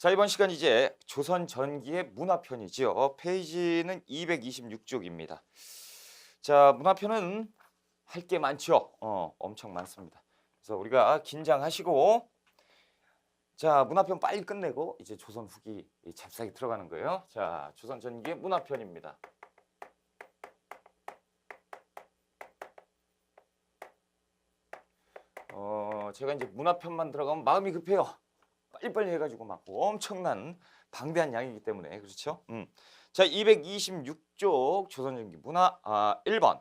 자, 이번 시간 이제 조선 전기의 문화편이지요. 페이지는 226쪽입니다. 자, 문화편은 할 게 많죠. 엄청 많습니다. 그래서 우리가 긴장하시고, 자, 문화편 빨리 끝내고 이제 조선 후기 잽싸게 들어가는 거예요. 자, 조선 전기의 문화편입니다. 제가 이제 문화편만 들어가면 마음이 급해요. 빨리빨리 해가지고 막 엄청난 방대한 양이기 때문에 그렇죠. 자, 226쪽 조선전기 문화 1번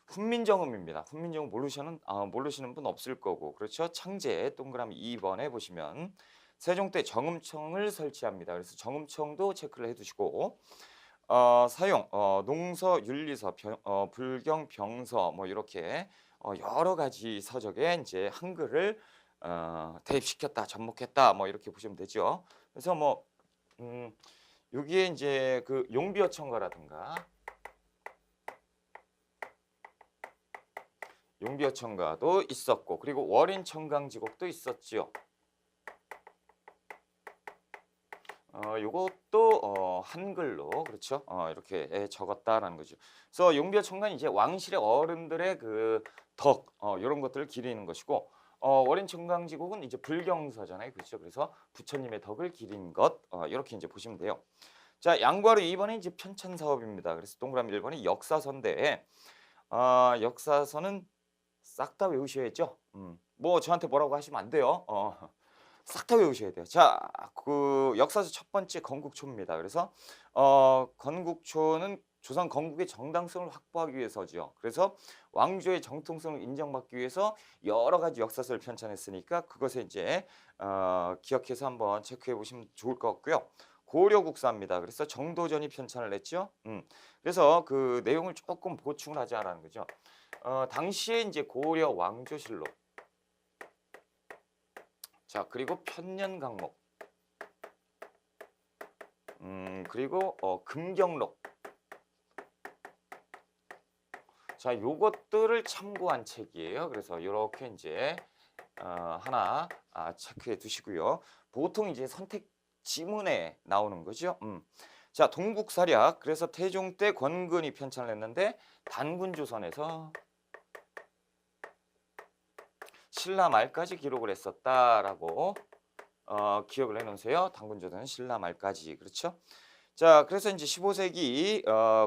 훈민정음입니다. 훈민정음 모르시는 분 없을 거고 그렇죠. 창제 동그라미 2번에 보시면 세종 때 정음청을 설치합니다. 그래서 정음청도 체크를 해두시고 사용 농서, 윤리서, 불경, 병서 뭐 이렇게 여러 가지 서적에 이제 한글을 대입시켰다, 접목했다 뭐 이렇게 보시면 되죠. 그래서 뭐 여기에 이제 그 용비어청가라든가 용비어청가도 있었고 그리고 월인청강지곡도 있었지요. 요것도 한글로 그렇죠. 이렇게 적었다라는 거죠. 그래서 용비어청가는 이제 왕실의 어른들의 그 덕 요런 것들을 기리는 것이고 월인청강지곡은 이제 불경서잖아요. 그렇죠. 그래서 부처님의 덕을 기린 것 이렇게 이제 보시면 돼요. 자, 양과로 2번은 이제 편찬 사업입니다. 그래서 동그라미 1번이 역사서인데 역사서는 싹 다 외우셔야죠. 뭐 저한테 뭐라고 하시면 안 돼요. 싹 다 외우셔야 돼요. 자, 그 역사서 첫 번째 건국초입니다. 그래서 건국초는 조선 건국의 정당성을 확보하기 위해서죠. 그래서 왕조의 정통성을 인정받기 위해서 여러 가지 역사서를 편찬했으니까 그것에 이제 기억해서 한번 체크해 보시면 좋을 것 같고요. 고려국사입니다. 그래서 정도전이 편찬을 했죠. 그래서 그 내용을 조금 보충을 하자라는 거죠. 당시에 이제 고려 왕조실록, 자 그리고 편년강목, 그리고 금경록, 자 요것들을 참고한 책이에요. 그래서 이렇게 이제 하나 체크해 두시고요. 보통 이제 선택 지문에 나오는 거죠. 자, 동국사략. 그래서 태종 때 권근이 편찬을 했는데 단군조선에서 신라 말까지 기록을 했었다라고 기억을 해놓으세요. 단군조선은 신라 말까지. 그렇죠? 자, 그래서 이제 15세기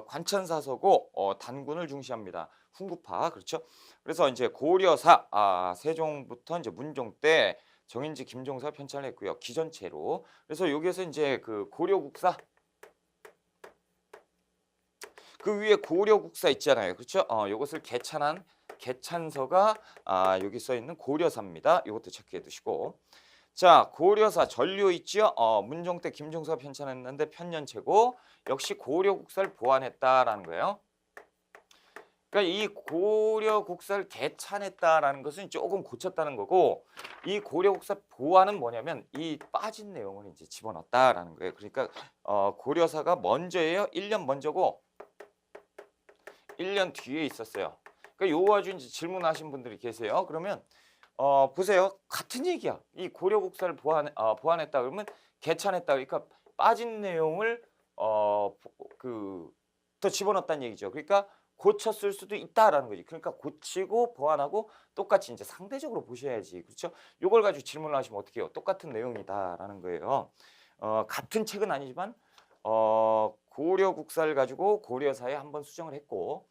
관천사서고 단군을 중시합니다. 훈구파. 그렇죠? 그래서 이제 고려사 세종부터 이제 문종 때 정인지 김종서 편찬을 했고요. 기전체로. 그래서 여기에서 이제 그 고려국사 그 위에 고려국사 있잖아요. 그렇죠? 요것을 개찬한 개찬서가 여기 써 있는 고려사입니다. 이것도 체크해 두시고. 자, 고려사 전류 있죠? 문종 때 김종서가 편찬했는데 편년체고 역시 고려국사를 보완했다라는 거예요. 그러니까 이 고려국사를 개찬했다라는 것은 조금 고쳤다는 거고 이 고려국사 보완은 뭐냐면 이 빠진 내용을 이제 집어넣었다라는 거예요. 그러니까 고려사가 먼저예요. 1년 먼저고 1년 뒤에 있었어요. 그러니까 요 아주 이제 질문하신 분들이 계세요. 그러면 보세요. 같은 얘기야. 이 고려국사를 보완했다 그러면 개찬했다 그러니까 빠진 내용을 더 집어넣었다는 얘기죠. 그러니까 고쳤을 수도 있다라는 거지. 그러니까 고치고 보완하고 똑같이 이제 상대적으로 보셔야지. 그렇죠? 요걸 가지고 질문을 하시면 어떻게 해요? 똑같은 내용이다라는 거예요. 같은 책은 아니지만 고려국사를 가지고 고려사에 한번 수정을 했고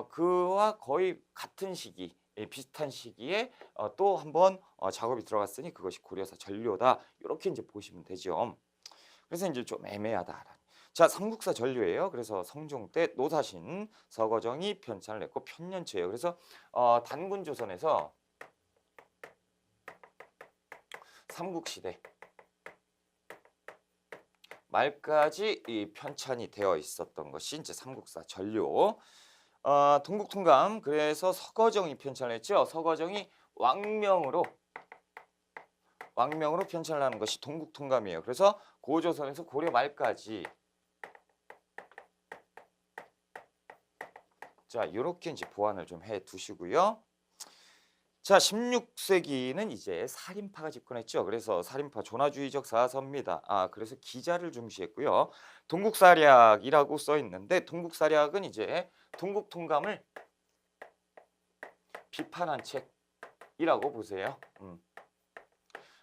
그와 거의 같은 시기 비슷한 시기에 또 한번 작업이 들어갔으니 그것이 고려사 전료다. 이렇게 이제 보시면 되죠. 그래서 이제 좀 애매하다. 자, 삼국사 전료예요. 그래서 성종 때 노사신 서거정이 편찬을 했고 편년체예요. 그래서 단군조선에서 삼국시대 말까지 이 편찬이 되어 있었던 것이 이제 삼국사 전료. 동국통감 그래서 서거정이 편찬을 했죠. 서거정이 왕명으로 편찬을 하는 것이 동국통감이에요. 그래서 고조선에서 고려 말까지 자 이렇게 이제 보완을 좀 해 두시고요. 자, 16세기는 이제 살인파가 집권했죠. 그래서 살인파 존화주의적 사서입니다. 그래서 기자를 중시했고요. 동국사략이라고 써 있는데 동국사략은 이제 동국 통감을 비판한 책이라고 보세요.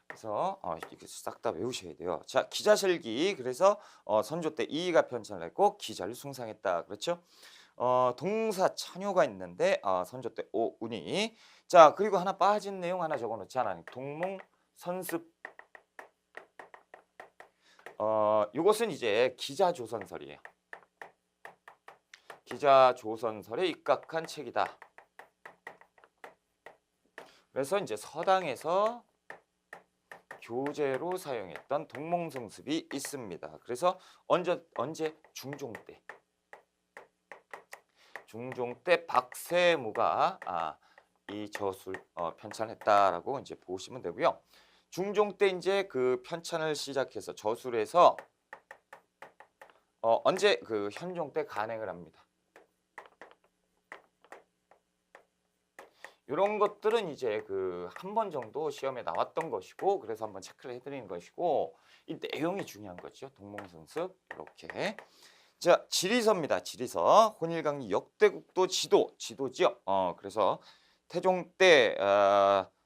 그래서 이렇게 싹 다 외우셔야 돼요. 자, 기자실기. 그래서 선조 때 이이가 편찬했고 기자를 숭상했다. 그렇죠? 동사 찬요가 있는데 선조 때 오운이. 자, 그리고 하나 빠진 내용 하나 적어놓지 않았니? 동몽 선습. 이것은 이제 기자조선설이에요. 기자조선설에 입각한 책이다. 그래서 이제 서당에서 교재로 사용했던 동몽성습이 있습니다. 그래서 언제 중종 때. 중종 때 박세무가 이 저술 편찬했다라고 이제 보시면 되고요. 중종 때 이제 그 편찬을 시작해서 저술에서 언제 그 현종 때 간행을 합니다. 이런 것들은 이제 그 한 번 정도 시험에 나왔던 것이고 그래서 한번 체크를 해드리는 것이고 이 내용이 중요한 거죠. 동몽성습 이렇게. 자, 지리서입니다. 지리서. 혼일강리 역대국도 지도지요. 그래서 태종 때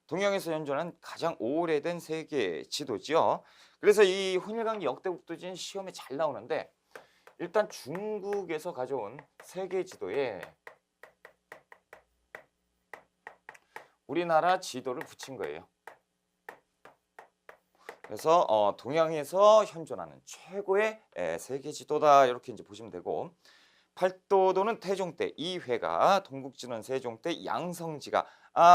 동양에서 현존한 가장 오래된 세계 지도지요. 그래서 이 혼일강리 역대국도지는 시험에 잘 나오는데 일단 중국에서 가져온 세계 지도에 우리나라 지도를 붙인 거예요. 그래서 동양에서 현존하는 최고의 세계 지도다 이렇게 이제 보시면 되고 팔도도는 태종 때 이회가 동국지도는 세종 때 양성지가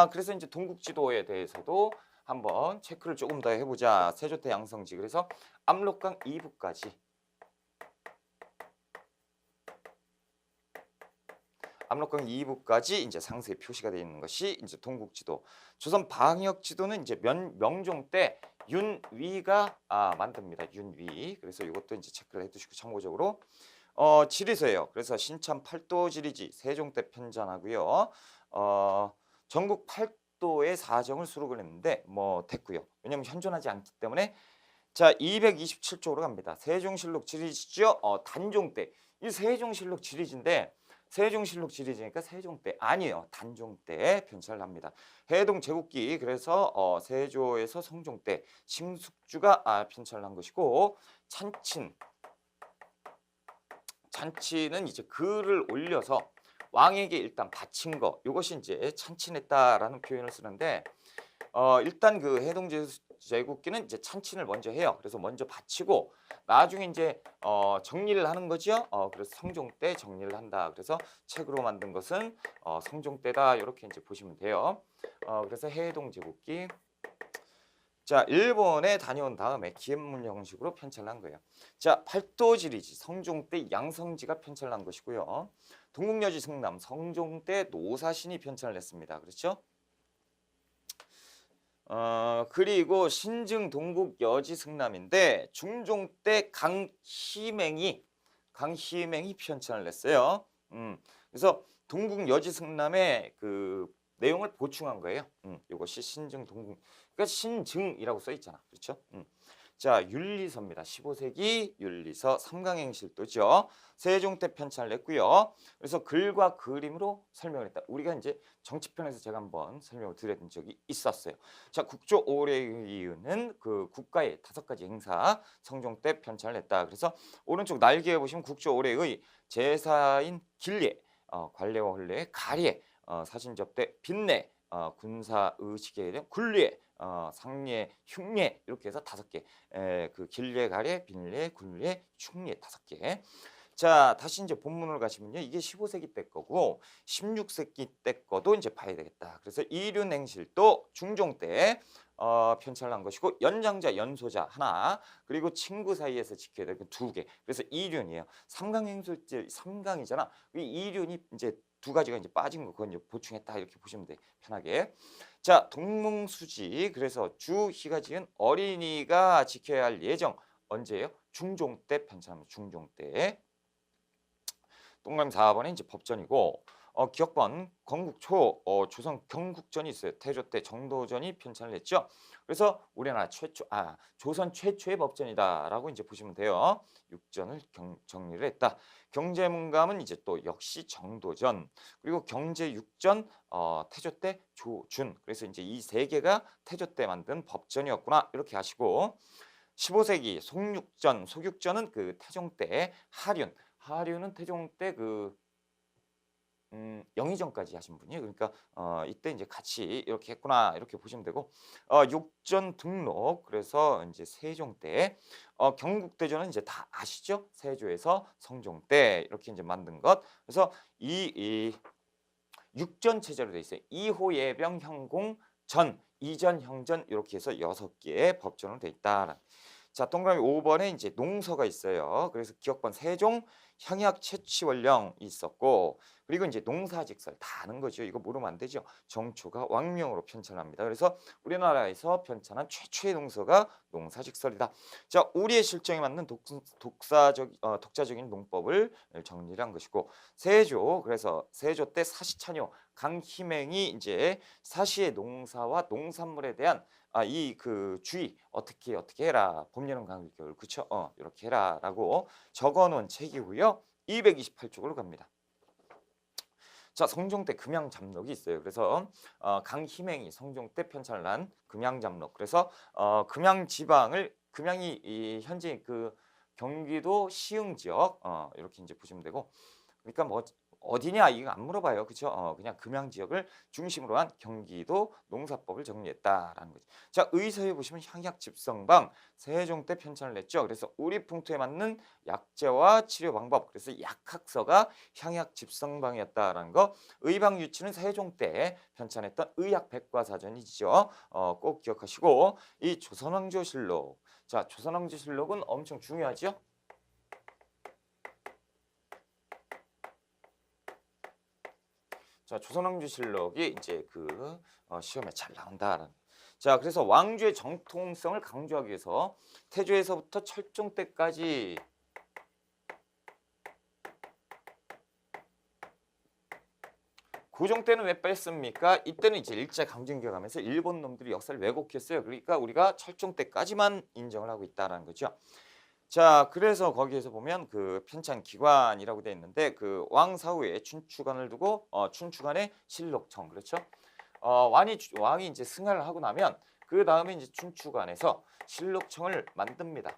그래서 이제 동국지도에 대해서도 한번 체크를 조금 더 해보자. 세조 때 양성지. 그래서 압록강 이북까지 압록강 이북까지 이제 상세히 표시가 되어 있는 것이 이제 동국지도. 조선 방역지도는 이제 명종 때 윤위가 만듭니다. 윤위. 그래서 이것도 이제 체크를 해두시고 참고적으로. 지리서예요. 그래서 신참 팔도 지리지 세종 때 편찬하고요. 전국 팔도의 사정을 수록을 했는데 뭐 됐고요. 왜냐면 현존하지 않기 때문에. 자, 227쪽으로 갑니다. 세종실록 지리지죠. 단종 때. 이 세종실록 지리지인데 세종실록 지리지니까 세종 때 아니에요. 단종 때 편찬을 합니다. 해동 제국기. 그래서 세조에서 성종 때 심숙주가 편찬을 한 것이고 찬치는 이제 글을 올려서 왕에게 일단 바친 거. 이것이 이제 찬친했다라는 표현을 쓰는데 일단 그 해동 제국기는 이제 찬친을 먼저 해요. 그래서 먼저 바치고 나중에 이제 정리를 하는 거죠. 그래서 성종 때 정리를 한다. 그래서 책으로 만든 것은 성종 때다. 이렇게 이제 보시면 돼요. 그래서 해동 제국기. 자, 일본에 다녀온 다음에 기획문 형식으로 편찬을 한 거예요. 자, 팔도지리지 성종 때 양성지가 편찬을 한 것이고요. 동국여지 승남 성종 때 노사신이 편찬을 했습니다. 그렇죠? 그리고 신증 동국 여지 승남인데 중종 때 강희맹이 편찬을 했어요. 그래서 동국 여지 승남의 그 내용을 보충한 거예요. 이것이 신증 동국. 그러니까 신증이라고 써 있잖아. 그렇죠? 자, 윤리서입니다. 15세기 윤리서 삼강행실도죠. 세종 때 편찬을 했고요. 그래서 글과 그림으로 설명을 했다. 우리가 이제 정치편에서 제가 한번 설명을 드렸던 적이 있었어요. 자, 국조 오래의는 그 국가의 5가지 행사 성종 때 편찬을 했다. 그래서 오른쪽 날개에 보시면 국조 오래의 제사인 길례, 관례와 혼례, 가례, 사신 접대, 빈례, 군사 의식에 대한 굴례, 상례, 흉례 이렇게 해서 5개. 그 길례, 가례, 빈례, 굴례, 흉례 5개. 자, 다시 이제 본문으로 가시면요. 이게 15세기 때 거고 16세기 때 거도 이제 봐야 되겠다. 그래서 이륜행실도 중종 때 편찬을 한 것이고 연장자, 연소자 하나, 그리고 친구 사이에서 지켜야 될 2개. 그래서 이륜이에요. 삼강행실제 3강이잖아. 이 이륜이 이제 2가지가 이제 빠진 거 그건 이제 보충했다 이렇게 보시면 돼. 편하게. 자, 동몽수지. 그래서 주희가 지은 어린이가 지켜야 할 예정 언제예요? 중종 때 편찬합니다. 중종 때. 동그라미 4번에 이제 법전이고 기억번 건국초 조선 경국전이 있어요. 태조 때 정도전이 편찬을 했죠. 그래서 우리나라 조선 최초의 법전이다라고 이제 보시면 돼요. 육전을 정리를 했다. 경제문감은 이제 또 역시 정도전, 그리고 경제육전 태조 때 조준. 그래서 이제 이 세 개가 태조 때 만든 법전이었구나 이렇게 아시고, 15세기 속육전은 그 태종 때 하륜은 태종 때 그 영의정까지 하신 분이에요. 그러니까 이때 이제 같이 이렇게 했구나 이렇게 보시면 되고, 육전 등록, 그래서 이제 세종 때, 경국대전은 이제 다 아시죠? 세조에서 성종 때 이렇게 이제 만든 것. 그래서 이 육전 체제로 돼 있어요. 이호 예병 형공 전 이전 형전 이렇게 해서 6개의 법전으로 돼 있다. 자, 동그라미 5번에 이제 농서가 있어요. 그래서 기억번 세종 향약 채취원령이 있었고, 그리고 이제 농사직설 다 아는 거죠. 이거 모르면 안 되죠. 정초가 왕명으로 편찬합니다. 그래서 우리나라에서 편찬한 최초의 농서가 농사직설이다. 자, 우리의 실정에 맞는 독자적인 농법을 정리를 한 것이고, 그래서 세조 때 사시찬요 강희맹이 이제 사시의 농사와 농산물에 대한 이 그 주의 어떻게 해라, 봄 여름 가을 겨울, 그쵸? 이렇게 해라라고 적어놓은 책이고요. 228쪽으로 갑니다. 자, 성종 때 금양잡록이 있어요. 그래서 강희맹이 성종 때 편찬을 한 금양잡록. 그래서 금양이 현재 그 경기도 시흥 지역 이렇게 이제 보시면 되고, 그러니까 뭐 어디냐 이거 안 물어봐요. 그렇죠? 그냥 금양 지역을 중심으로 한 경기도 농사법을 정리했다라는 거죠. 자, 의서에 보시면 향약 집성방 세종 때 편찬을 했죠. 그래서 우리 풍토에 맞는 약재와 치료 방법, 그래서 약학서가 향약 집성방이었다라는 거. 의방 유치는 세종 때 편찬했던 의학 백과사전이죠. 꼭 기억하시고, 이 조선왕조실록. 자, 조선왕조실록은 엄청 중요하죠. 자, 조선왕조실록이 이제 그 시험에 잘 나온다라는. 자, 그래서 왕조의 정통성을 강조하기 위해서 태조에서부터 철종 때까지 고종 때는 왜 뺐습니까? 이때는 이제 일제 강점기가면서 일본 놈들이 역사를 왜곡했어요. 그러니까 우리가 철종 때까지만 인정을 하고 있다라는 거죠. 자, 그래서 거기에서 보면 그 편찬 기관이라고 되어 있는데, 그 왕 사후에 춘추관을 두고 춘추관의 실록청, 그렇죠? 왕이 이제 승하를 하고 나면 그 다음에 이제 춘추관에서 실록청을 만듭니다.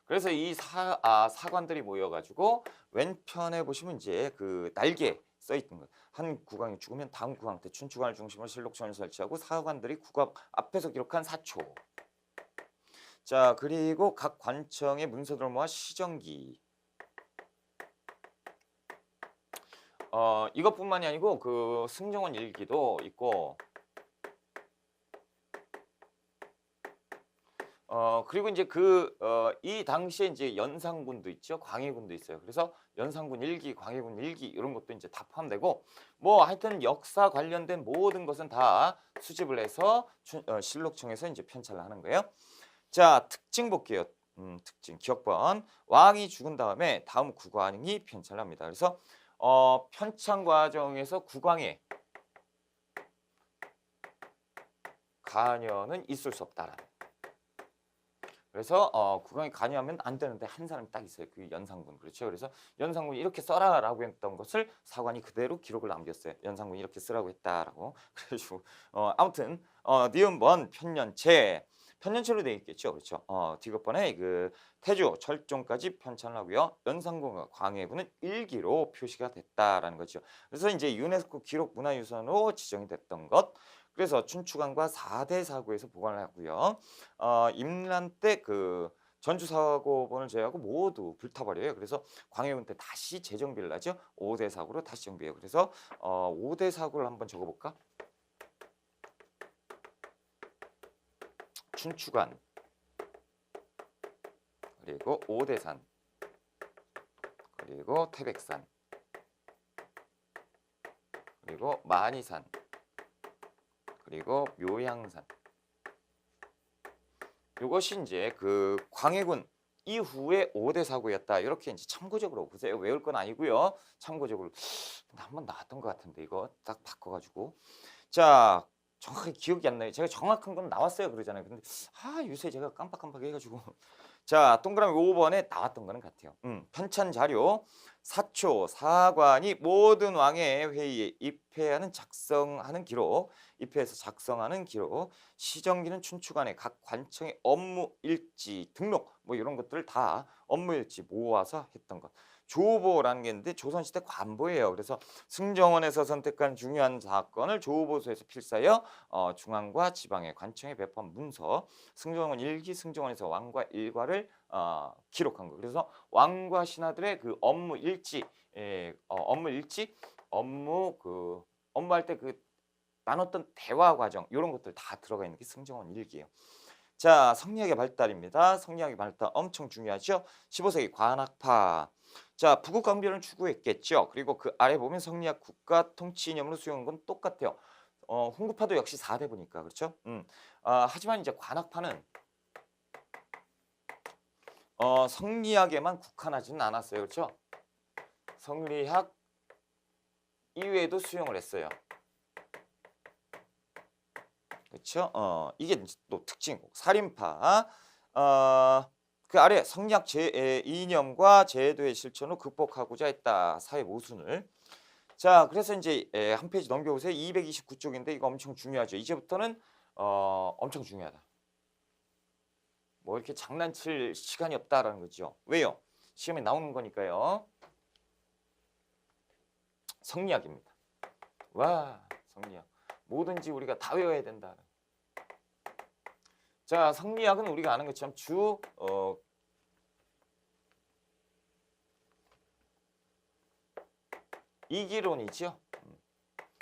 그래서 이 사관들이 모여가지고 왼편에 보시면 이제 그 날개 써 있는 거. 한 국왕이 죽으면 다음 국왕 때 춘추관을 중심으로 실록청을 설치하고 사관들이 국왕 앞에서 기록한 사초. 자, 그리고 각 관청의 문서들을 모아 시정기. 이것뿐만이 아니고 그 승정원 일기도 있고, 그리고 이제 이 당시에 이제 연산군도 있죠. 광해군도 있어요. 그래서 연산군 일기, 광해군 일기 이런 것도 이제 다 포함되고, 뭐 하여튼 역사 관련된 모든 것은 다 수집을 해서 실록청에서 이제 편찬을 하는 거예요. 자, 특징 볼게요. 특징 기억번. 왕이 죽은 다음에 다음 국왕이 편찬을 합니다. 그래서 편찬 과정에서 국왕의 관여는 있을 수 없다라는. 그래서 국왕이 관여하면 안 되는데 한 사람이 딱 있어요. 그 연산군. 그렇죠? 그래서 연산군이 이렇게 써라라고 했던 것을 사관이 그대로 기록을 남겼어요. 연산군이 이렇게 쓰라고 했다라고. 그래가지고 아무튼 니은번 편년체로 되어 있겠죠. 그렇죠? 디귿번에 그 태조 철종까지 편찬을 하고요. 연산군과 광해군은 일기로 표시가 됐다라는 거죠. 그래서 이제 유네스코 기록 문화유산으로 지정이 됐던 것. 그래서 춘추관과 4대 사고에서 보관을 하고요. 임란 때 그 전주사고본을 제외하고 모두 불타버려요. 그래서 광해군 때 다시 재정비를 하죠. 5대 사고로 다시 정비해요. 그래서 5대 사고를 한번 적어볼까? 춘추관, 그리고 오대산, 그리고 태백산, 그리고 만이산, 그리고 묘양산. 이것이 이제 그 광해군 이후에 5대 사고였다. 이렇게 이제 참고적으로 보세요. 외울 건 아니고요. 참고적으로 한번 나왔던 것 같은데 이거 딱 바꿔가지고 자 정확하게 기억이 안 나요. 제가 정확한 건 나왔어요 그러잖아요. 근데 요새 제가 깜빡깜빡 해가지고 자 동그라미 5번에 나왔던 거는 같아요. 편찬 자료 사초 사관이 모든 왕의 회의에 입회하는 작성하는 기록 입회해서 작성하는 기록 시정기는 춘추관의 각 관청의 업무 일지 등록 뭐 이런 것들을 다 업무 일지 모아서 했던 것. 조보라는 게 있는데 조선시대 관보예요. 그래서 승정원에서 선택한 중요한 사건을 조보소에서 필사하여 중앙과 지방의 관청에 배포한 문서 승정원 일기 승정원에서 왕과 일과를 기록한 거. 그래서 왕과 신하들의 그 업무 일지 업무 일지 업무할 때 그 나눴던 대화 과정 이런 것들 다 들어가 있는 게 승정원 일기예요. 자, 성리학의 발달입니다. 성리학의 발달 엄청 중요하죠. 15세기 관학파. 자, 부국 강변을 추구했겠죠. 그리고 그 아래 보면 성리학 국가 통치 이념으로 수용한 건 똑같아요. 훈구파도 역시 4대부니까 그렇죠. 하지만 이제 관학파는 성리학에만 국한하지는 않았어요. 그렇죠. 성리학 이외에도 수용을 했어요. 그렇죠? 이게 또 특징이고 살인파. 그 아래 성리학 이념과 제도의 실천으로 극복하고자 했다. 사회 모순을. 자, 그래서 이제 한 페이지 넘겨보세요. 229쪽인데 이거 엄청 중요하죠. 이제부터는 엄청 중요하다. 뭐 이렇게 장난칠 시간이 없다라는 거죠. 왜요? 시험에 나오는 거니까요. 성리학입니다. 와, 성리학. 뭐든지 우리가 다 외워야 된다. 자, 성리학은 우리가 아는 것처럼 이기론이죠.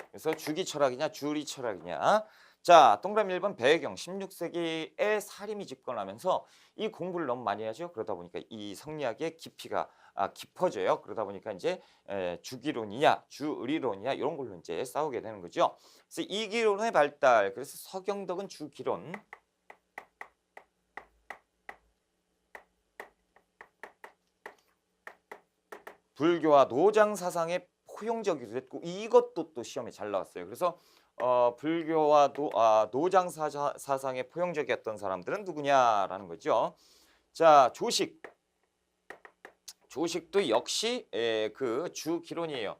그래서 주기 철학이냐 주리 철학이냐. 자, 동그라미 1번 배경 16세기에 사림이 집권하면서 이 공부를 너무 많이 하죠. 그러다 보니까 이 성리학의 깊이가 깊어져요. 그러다 보니까 이제 주기론이냐 주리론이냐 이런 걸로 이제 싸우게 되는 거죠. 그래서 이기론의 발달. 그래서 서경덕은 주기론. 불교와 노장 사상의 포용적이기도 했고 이것도 또 시험에 잘 나왔어요. 그래서 불교와 노장 사상의 포용적이었던 사람들은 누구냐라는 거죠. 자, 조식도 역시 그 주기론이에요.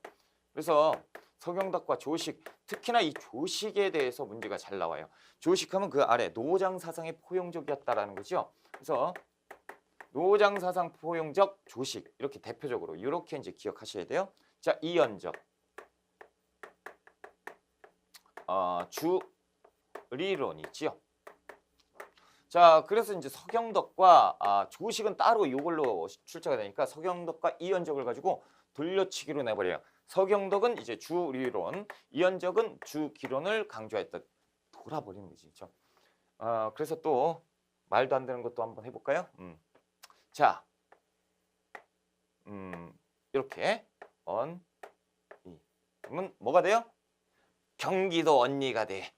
그래서 서경덕과 조식, 특히나 이 조식에 대해서 문제가 잘 나와요. 조식하면 그 아래 노장 사상의 포용적이었다라는 거죠. 그래서 노장 사상 포용적 조식 이렇게 대표적으로 이렇게 이제 기억하셔야 돼요. 자, 이연적 주리론이지요. 자, 그래서 이제 서경덕과 조식은 따로 이걸로 출제가 되니까 서경덕과 이연적을 가지고 돌려치기로 내버려요. 서경덕은 이제 주리론, 이연적은 주기론을 강조했던 돌아버리는 거지, 그렇죠? 그래서 또 말도 안 되는 것도 한번 해볼까요? 자, 이렇게 그러면 뭐가 돼요? 경기도 언니가 돼.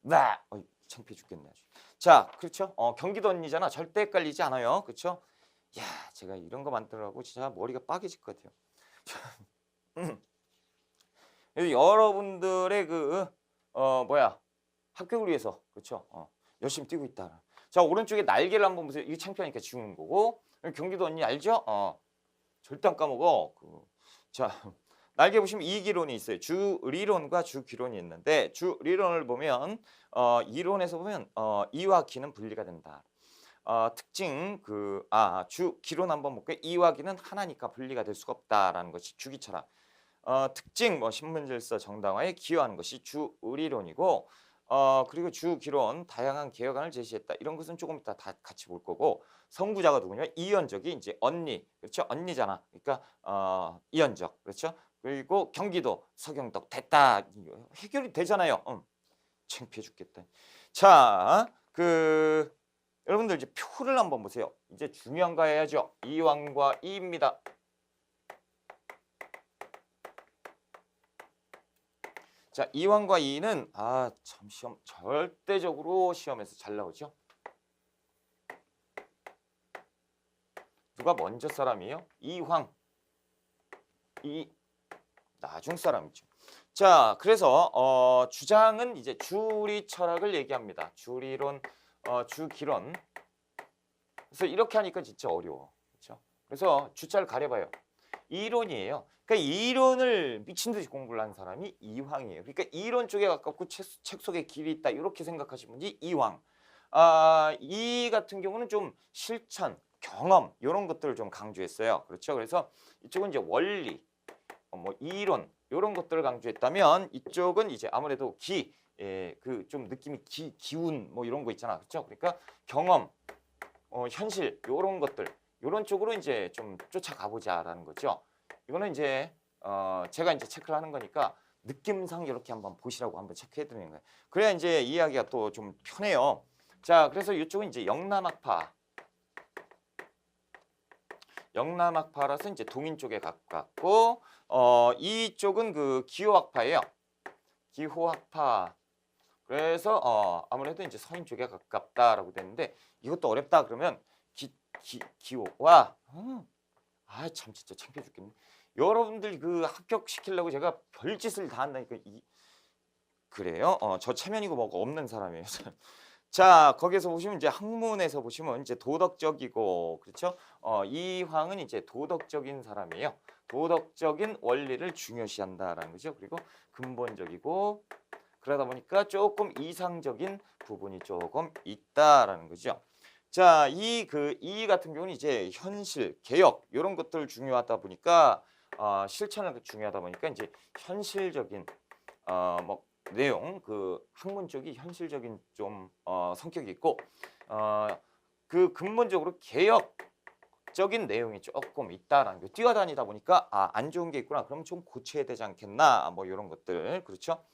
나 창피해 죽겠네 아주. 자, 그렇죠? 경기도 언니잖아. 절대 헷갈리지 않아요. 그렇죠? 야, 제가 이런 거 만들라고 진짜 머리가 빠개질 것 같아요. 여러분들의 그 합격을 위해서 그렇죠? 열심히 뛰고 있다. 자, 오른쪽에 날개를 한번 보세요. 이게 창피하니까 지우는 거고. 경기도 언니 알죠? 절대 안 까먹어. 자, 날개 보시면 이기론이 있어요. 주리론과 주기론이 있는데 주리론을 보면 이론에서 보면 이와 기는 분리가 된다. 특징 주기론 한번 볼게요. 이와 기는 하나니까 분리가 될 수가 없다라는 것이 주기철학. 특징 신문질서 정당화에 기여하는 것이 주리론이고 그리고 주기론 다양한 개혁안을 제시했다. 이런 것은 조금 이따 다 같이 볼 거고 선구자가 누구냐? 이연적이 이제 언니 그렇죠? 언니잖아. 그러니까 이연적 그렇죠? 그리고 경기도 서경덕 됐다. 해결이 되잖아요. 창피해 죽겠다. 자, 여러분들 이제 표를 한번 보세요. 이제 중요한 거 해야죠. 이왕과 이입니다. 자, 이왕과 이는 참 시험 절대적으로 시험에서 잘 나오죠. 누가 먼저 사람이에요? 이황. 이 나중 사람이죠. 자, 그래서 주장은 이제 주리 철학을 얘기합니다. 주리론, 주기론. 그래서 이렇게 하니까 진짜 어려워. 그렇죠? 그래서 주자를 가려봐요. 이론이에요. 그러니까 이론을 미친 듯이 공부를 한 사람이 이황이에요. 그러니까 이론 쪽에 가깝고 책 속에 길이 있다 이렇게 생각하시는 분이 이황. 이 같은 경우는 좀 실천, 경험 이런 것들을 좀 강조했어요. 그렇죠? 그래서 이쪽은 이제 원리, 뭐 이론 이런 것들을 강조했다면 이쪽은 이제 아무래도 그 좀 느낌이 기운 뭐 이런 거 있잖아. 그렇죠? 그러니까 경험, 현실 이런 것들 이런 쪽으로 이제 좀 쫓아가 보자라는 거죠. 이거는 이제 제가 이제 체크를 하는 거니까 느낌상 이렇게 한번 보시라고 한번 체크해 드리는 거예요. 그래야 이제 이해하기가 또 좀 편해요. 자, 그래서 이쪽은 이제 영남학파. 영남학파라서 이제 동인 쪽에 가깝고 이쪽은 그 기호학파예요. 기호학파. 그래서 아무래도 이제 서인 쪽에 가깝다라고 되는데 이것도 어렵다 그러면 기호와 참 진짜 창피해 죽겠네. 여러분들 그 합격시키려고 제가 별짓을 다 한다니까 그래요? 저 체면이고 뭐가 없는 사람이에요. 자, 거기서 보시면 이제 학문에서 보시면 이제 도덕적이고 그렇죠? 이황은 이제 도덕적인 사람이에요. 도덕적인 원리를 중요시한다라는 거죠. 그리고 근본적이고 그러다 보니까 조금 이상적인 부분이 조금 있다라는 거죠. 자, 이 같은 경우는 이제 현실, 개혁 이런 것들 중요하다 보니까 실천을 중요하다 보니까 이제 현실적인 뭐 내용 그 학문 쪽이 현실적인 좀 성격이 있고 그 근본적으로 개혁적인 내용이 조금 있다라는 거. 뛰어다니다 보니까 안 좋은 게 있구나. 그럼 좀 고쳐야 되지 않겠나? 뭐 이런 것들 그렇죠?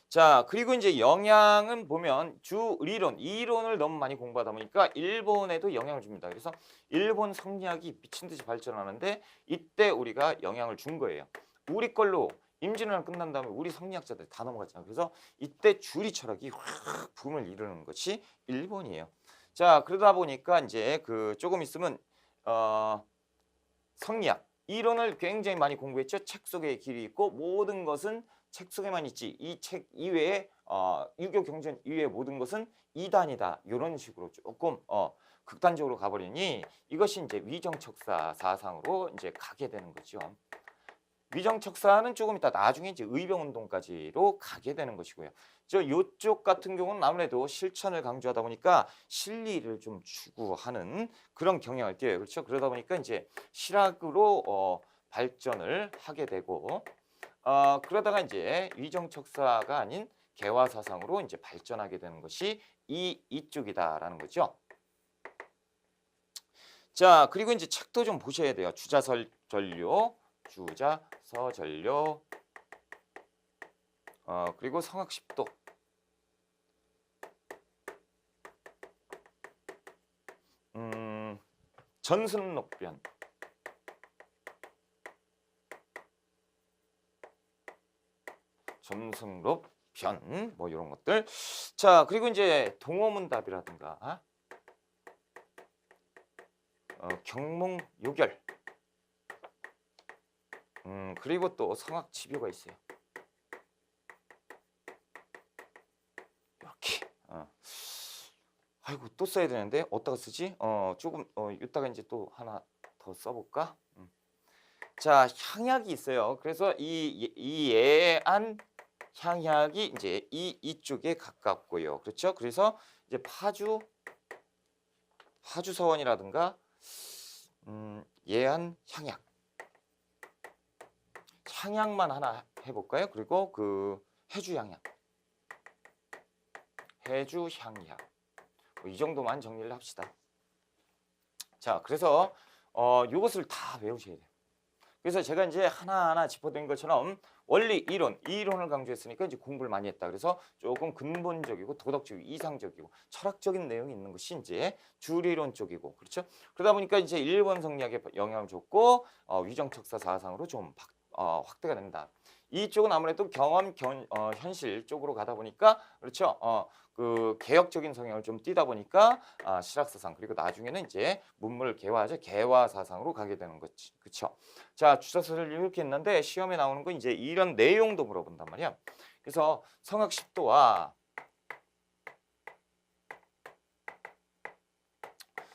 자, 그리고 이제 영향은 보면 주리론, 이론을 너무 많이 공부하다 보니까 일본에도 영향을 줍니다. 그래서 일본 성리학이 미친 듯이 발전하는데 이때 우리가 영향을 준 거예요. 우리 걸로 임진왜란 끝난 다음에 우리 성리학자들이 다 넘어갔잖아요. 그래서 이때 주리 철학이 확 붐을 이루는 것이 일본이에요. 자, 그러다 보니까 이제 그 조금 있으면 성리학, 이론을 굉장히 많이 공부했죠. 책 속에 길이 있고 모든 것은 책 속에만 있지 이 책 이외에 유교 경전 이외의 모든 것은 이단이다 이런 식으로 조금 극단적으로 가버리니 이것이 이제 위정척사 사상으로 이제 가게 되는 거죠. 위정척사는 조금 이따 나중에 이제 의병운동까지로 가게 되는 것이고요. 요쪽 같은 경우는 아무래도 실천을 강조하다 보니까 실리를 좀 추구하는 그런 경향을 띄어요. 그렇죠? 그러다 보니까 이제 실학으로 발전을 하게 되고 그러다가 이제 위정척사가 아닌 개화사상으로 이제 발전하게 되는 것이 이쪽이다라는 거죠. 자, 그리고 이제 책도 좀 보셔야 돼요. 주자서전료, 그리고 성학십도. 전승록변. 전승록변 뭐 이런 것들. 자, 그리고 이제 동어문답이라든가 경몽요결. 그리고 또 성학집요가 있어요. 이렇게. 아이고 또 써야 되는데 어디다가 쓰지? 조금 이따가 이제 또 하나 더 써볼까? 자, 향약이 있어요. 그래서 이 예안 향약이 이제 이쪽에 가깝고요. 그렇죠? 그래서 이제 파주서원이라든가 예안 향약. 향약만 하나 해볼까요? 그리고 그 해주향약. 해주향약. 이 정도만 정리를 합시다. 자, 그래서 이것을 다 외우셔야 돼요. 그래서 제가 이제 하나하나 짚어드린 것처럼 원리, 이론을 강조했으니까 이제 공부를 많이 했다. 그래서 조금 근본적이고 도덕적이고 이상적이고 철학적인 내용이 있는 것이 이제 주리론 쪽이고 그렇죠. 그러다 보니까 이제 일본 성리학에 영향을 줬고 위정척사 사상으로 좀 확대가 된다. 이쪽은 아무래도 경험, 현실 쪽으로 가다 보니까 그렇죠. 그 개혁적인 성향을 좀 띠다 보니까 실학사상 그리고 나중에는 이제 문물 개화죠. 개화사상으로 가게 되는 거지. 그렇죠. 자, 주사서를 이렇게 했는데 시험에 나오는 건 이제 이런 내용도 물어본단 말이야. 그래서 성악 10도와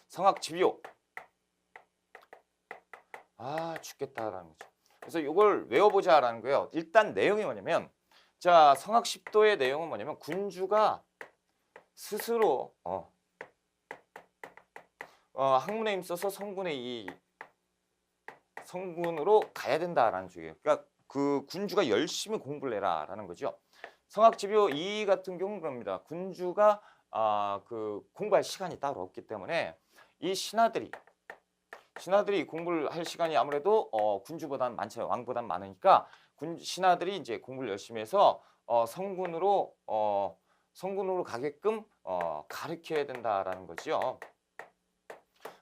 성악 집요. 죽겠다라는 거죠. 그래서 이걸 외워보자라는 거예요. 일단 내용이 뭐냐면, 자, 성악 10도의 내용은 뭐냐면 군주가 스스로 학문에 힘써서 성군으로 가야 된다라는 쪽이에요. 그러니까 그 군주가 열심히 공부를 해라라는 거죠. 성악집요 2 같은 경우는 그럽니다. 군주가 그 공부할 시간이 따로 없기 때문에 이 신하들이 공부를 할 시간이 아무래도 군주보다는 많잖아요. 왕보다는 많으니까 신하들이 이제 공부를 열심히 해서 성군으로 가게끔 가르쳐야 된다라는 거죠.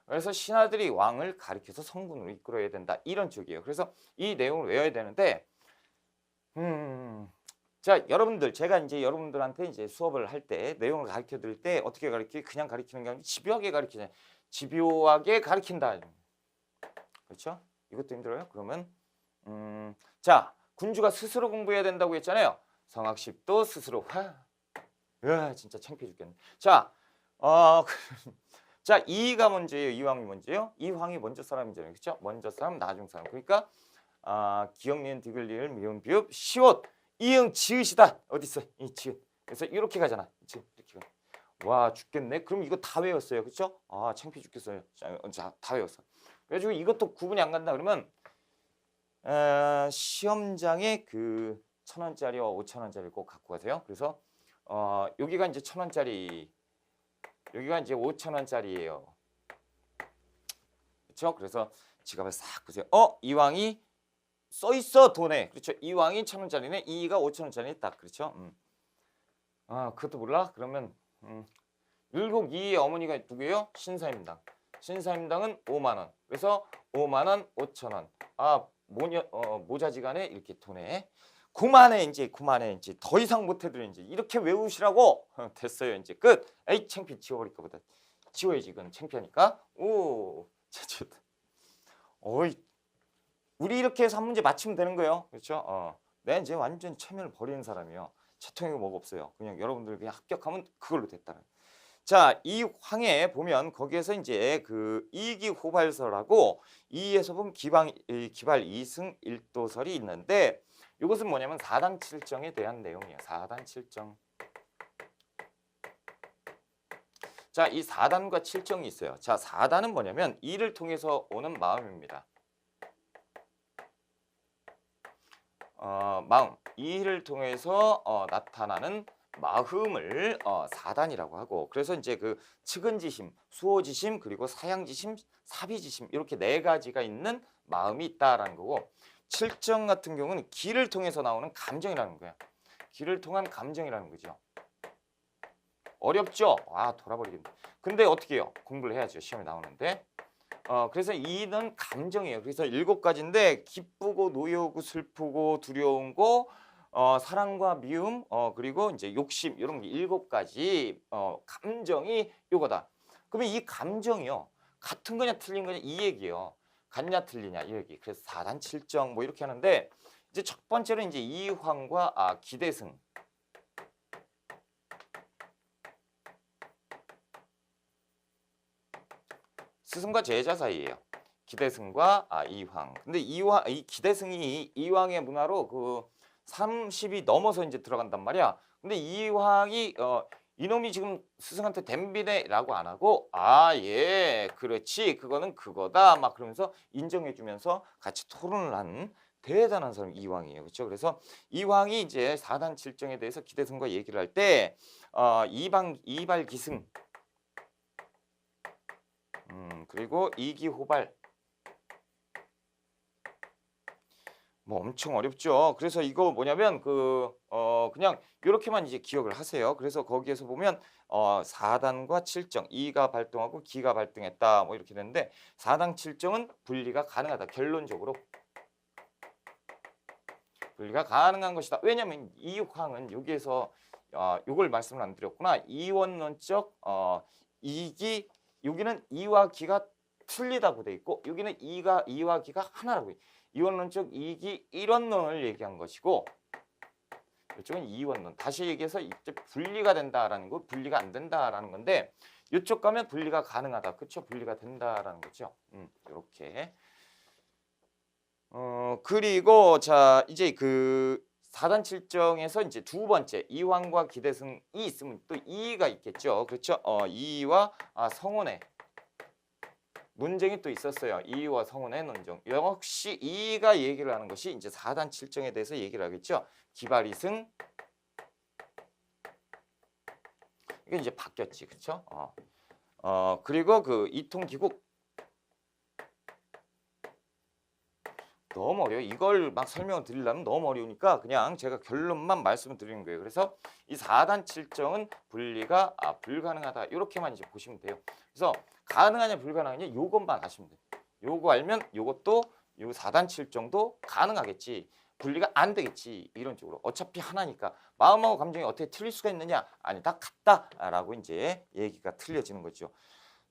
그래서 신하들이 왕을 가르쳐서 성군으로 이끌어야 된다 이런 쪽이에요. 그래서 이 내용을 외워야 되는데, 자, 여러분들 제가 이제 여러분들한테 이제 수업을 할 때 내용을 가르쳐 드릴 때 어떻게 가르치기? 그냥 가르치는 게 아니라 집요하게 가르치잖아요. 집요하게 가르친다. 그렇죠? 이것도 힘들어요. 그러면 자, 군주가 스스로 공부해야 된다고 했잖아요. 성악 10도 스스로 진짜 창피해 죽겠네. 자, 자, 이가 먼저예요. 이황이 먼저예요. 이황이 먼저 사람이잖아요. 그렇죠? 먼저 사람, 나중 사람. 그러니까 기역, 니은, 디귿, 리을, 미음, 비읍, 시옷, 이응, 지읒이다. 어디 있어? 이 지읒. 그래서 이렇게 가잖아. 지읒 이렇게 가. 와, 죽겠네. 그럼 이거 다 외웠어요. 그렇죠? 창피해 죽겠어요. 자, 다 외웠어. 그래가지고 이것도 구분이 안 간다 그러면 시험장에 그 1,000원짜리와 5,000원짜리 꼭 갖고 가세요. 그래서 여기가 이제 1,000원짜리, 여기가 이제 5,000원짜리예요. 그렇죠? 그래서 지갑을 싹 보세요. 이왕이 써 있어 돈에. 그렇죠? 이왕이 1,000원짜리네. 이가 5,000원짜리 딱. 그렇죠? 그것도 몰라? 그러면 율곡 이의 어머니가 누구예요? 신사임당. 신사임당은 5만 원. 그래서 5만 원, 5천 원. 모자지간에 이렇게 돈에. 그만해 이제 더 이상 못해드려 이제 이렇게 외우시라고. 됐어요 이제 끝. 에이 창피 지워버릴까 보다. 지워야지 이건 창피하니까. 자, 좋다. 우리 이렇게 해서 한 문제 맞추면 되는 거예요. 그렇죠? 내가 이제 완전 체면을 버리는 사람이에요. 채통이고 뭐가 없어요. 그냥 여러분들 그냥 합격하면 그걸로 됐다. 자, 이 황해 보면 거기에서 이제 그 이기호발설하고 이에서 보면 기발 이승 일도설이 있는데 이것은 뭐냐면 4단 7정에 대한 내용이에요. 4단 7정. 자, 이 4단과 7정이 있어요. 자, 4단은 뭐냐면 이를 통해서 오는 마음입니다. 마음. 이를 통해서 나타나는 마음을 4단이라고 하고, 그래서 이제 그 측은지심, 수호지심, 그리고 사양지심, 사비지심 이렇게 4가지가 있는 마음이 있다라는 거고, 7정 같은 경우는 기를 통해서 나오는 감정이라는 거야. 기를 통한 감정이라는 거죠. 어렵죠? 돌아버리겠네. 근데 어떻게 해요? 공부를 해야죠. 시험에 나오는데. 그래서 이는 감정이에요. 그래서 7가지인데 기쁘고 노여우고 슬프고 두려운 거, 사랑과 미움, 그리고 이제 욕심 이런 게 7가지 감정이 요거다. 그러면 이 감정이요. 같은 거냐 틀린 거냐 이 얘기예요. 같냐 틀리냐 이 얘기. 그래서 4단 7정 뭐 이렇게 하는데 이제 첫 번째로 이제 이황과 기대승. 스승과 제자 사이예요. 기대승과 이황. 근데 이 기대승이 이황의 문화로 그 30이 넘어서 이제 들어간단 말이야. 근데 이황이 이놈이 지금 스승한테 댐비네라고 안 하고 예 그렇지 그거는 그거다 막 그러면서 인정해주면서 같이 토론을 하는 대단한 사람이 이황이에요. 그렇죠? 그래서 이황이 이제 4단 7정에 대해서 기대승과 얘기를 할 때 이발기승 그리고 이기호발 뭐 엄청 어렵죠. 그래서 이거 뭐냐면 그냥 이렇게만 이제 기억을 하세요. 그래서 거기에서 보면 4단과 7정 이가 발동하고 기가 발동했다 뭐 이렇게 되는데 4단 7정은 분리가 가능하다. 결론적으로 분리가 가능한 것이다. 왜냐하면 이황은 여기에서 요걸 말씀을 안 드렸구나. 이원론적 이기 여기는 이와 기가 틀리다고 돼 있고 여기는 이와 기가 하나라고 해. 이원론적 이기 일원론을 얘기한 것이고 이쪽은 이원론. 다시 얘기해서 이제 분리가 된다라는 거, 분리가 안 된다라는 건데 이쪽 가면 분리가 가능하다. 그렇죠? 분리가 된다라는 거죠. 이렇게. 그리고 자 이제 그 4단 칠정에서 이제 두 번째 이황과 기대승이 있으면 또 이의가 있겠죠. 그렇죠? 이의와 성혼의 논쟁이 또 있었어요. 이의와 성혼의 논쟁. 역시 이의가 얘기를 하는 것이 이제 4단 칠정에 대해서 얘기를 하겠죠. 기발이승 이게 이제 바뀌었지. 그렇죠? 그리고 그 이통기국 너무 어려워요. 이걸 막 설명을 드리려면 너무 어려우니까 그냥 제가 결론만 말씀을 드리는 거예요. 그래서 이 4단 칠정은 분리가 불가능하다. 이렇게만 이제 보시면 돼요. 그래서 가능하냐 불가능하냐 요것만 아시면 돼요. 요거 알면 요것도 요 4단 칠정도 가능하겠지. 분리가 안 되겠지. 이런 쪽으로. 어차피 하나니까 마음하고 감정이 어떻게 틀릴 수가 있느냐? 아니다. 같다라고 이제 얘기가 틀려지는 거죠.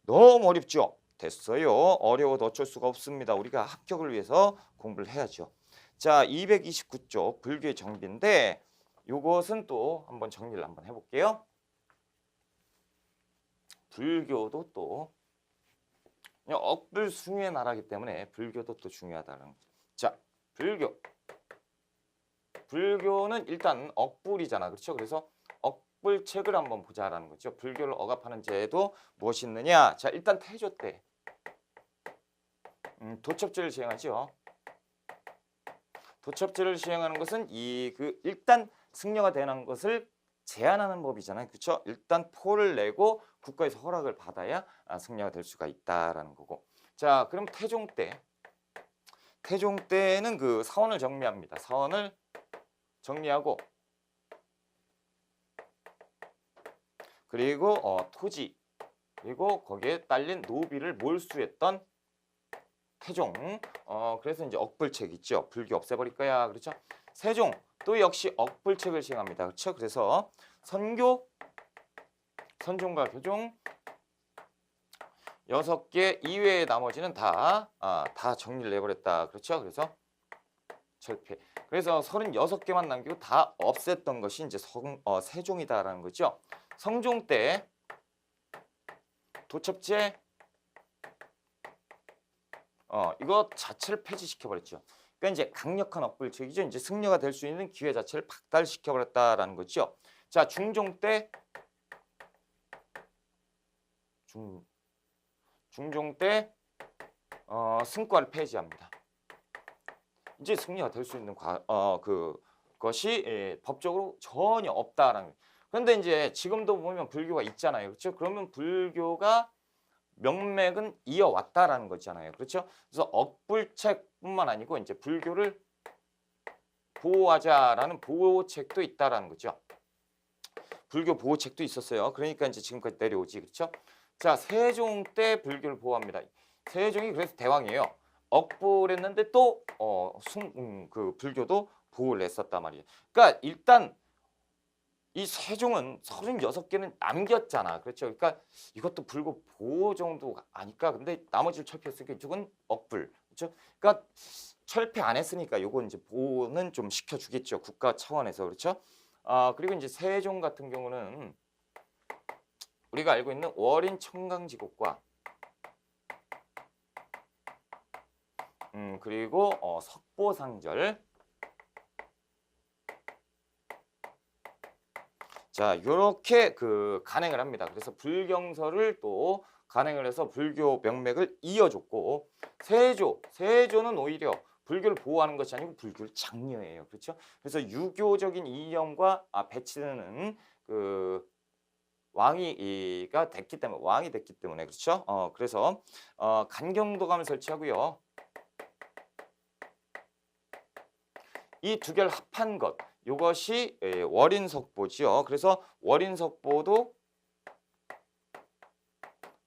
너무 어렵죠? 됐어요. 어려워도 어쩔 수가 없습니다. 우리가 합격을 위해서 공부를 해야죠. 자, 229쪽 불교의 정비인데 이것은 또 한번 정리를 한번 해볼게요. 불교도 또 억불숭의 나라이기 때문에 불교도 또 중요하다는 거죠. 자, 불교는 일단 억불이잖아. 그렇죠? 그래서 억불책을 한번 보자라는 거죠. 불교를 억압하는 제도 무엇이 있느냐? 자, 일단 태조 때 도첩제를 시행하죠. 도첩제를 시행하는 것은 일단 승려가 되는 것을 제한하는 법이잖아요. 그렇죠? 일단 포를 내고 국가에서 허락을 받아야 승려가 될 수가 있다라는 거고. 자, 그럼 태종 때는 그 사원을 정리합니다. 사원을 정리하고 그리고 토지 그리고 거기에 딸린 노비를 몰수했던 태종. 그래서 이제 억불책 있죠. 불교 없애버릴 거야. 그렇죠? 세종 또 역시 억불책을 시행합니다. 그렇죠? 그래서 선종과 교종 6개 이외의 나머지는 다 정리를 해버렸다. 그렇죠? 그래서 철폐. 그래서 36개만 남기고 다 없앴던 것이 이제 세종이다라는 거죠. 성종 때 도첩제 이거 자체를 폐지시켜버렸죠. 그러니까 이제 강력한 억불책이죠. 이제 승려가 될 수 있는 기회 자체를 박탈시켜버렸다라는 거죠. 자, 중종 때 승과를 폐지합니다. 이제 승려가 될 수 있는 그것이 법적으로 전혀 없다라는 거예요. 그런데 이제 지금도 보면 불교가 있잖아요. 그렇죠? 그러면 불교가 명맥은 이어왔다라는 거잖아요. 그렇죠? 그래서 억불책뿐만 아니고 이제 불교를 보호하자라는 보호책도 있다라는 거죠. 불교 보호책도 있었어요. 그러니까 이제 지금까지 내려오지. 그렇죠? 자, 세종 때 불교를 보호합니다. 세종이 그래서 대왕이에요. 억불했는데 또 그 불교도 보호를 했었단 말이에요. 그러니까 일단 이 세종은 36개는 남겼잖아. 그렇죠? 그러니까 이것도 불교 보호 정도 아닐까? 근데 나머지를 철폐했으니까 이쪽은 억불. 그렇죠? 그러니까 철폐 안 했으니까 요건 이제 보호는 좀 시켜주겠죠. 국가 차원에서. 그렇죠? 그리고 이제 세종 같은 경우는 우리가 알고 있는 월인 청강지국과 그리고 석보상절. 자, 요렇게 그 간행을 합니다. 그래서 불경서를 또 간행을 해서 불교 명맥을 이어줬고 세조는 오히려 불교를 보호하는 것이 아니고 불교를 장려해요. 그렇죠? 그래서 유교적인 이념과 배치되는 그 왕이 됐기 때문에 그렇죠? 그래서 간경도감을 설치하고요. 이 두 개를 합한 것 이것이 월인석보지요. 그래서 월인석보도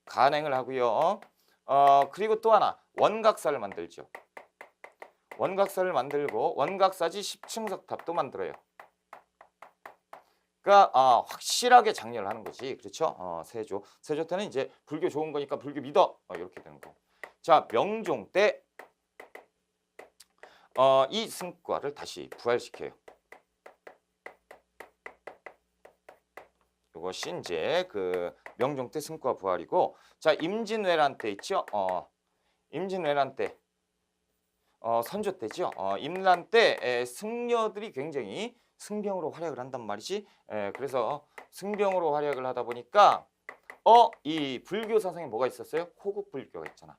간행을 하고요. 그리고 또 하나 원각사를 만들죠. 원각사를 만들고 원각사지 10층 석탑도 만들어요. 그러니까 확실하게 장려를 하는 거지. 그렇죠? 세조 때는 이제 불교 좋은 거니까 불교 믿어. 이렇게 되는 거. 자, 명종 때 이 승과를 다시 부활시켜요. 이것이 이제 그 명종 때 승과 부활이고, 자, 임진왜란 때 있죠. 임진왜란 때 선조 때죠. 임란 때 승려들이 굉장히 승병으로 활약을 한단 말이지. 그래서 승병으로 활약을 하다 보니까 이 불교 사상에 뭐가 있었어요? 호국 불교가 있잖아.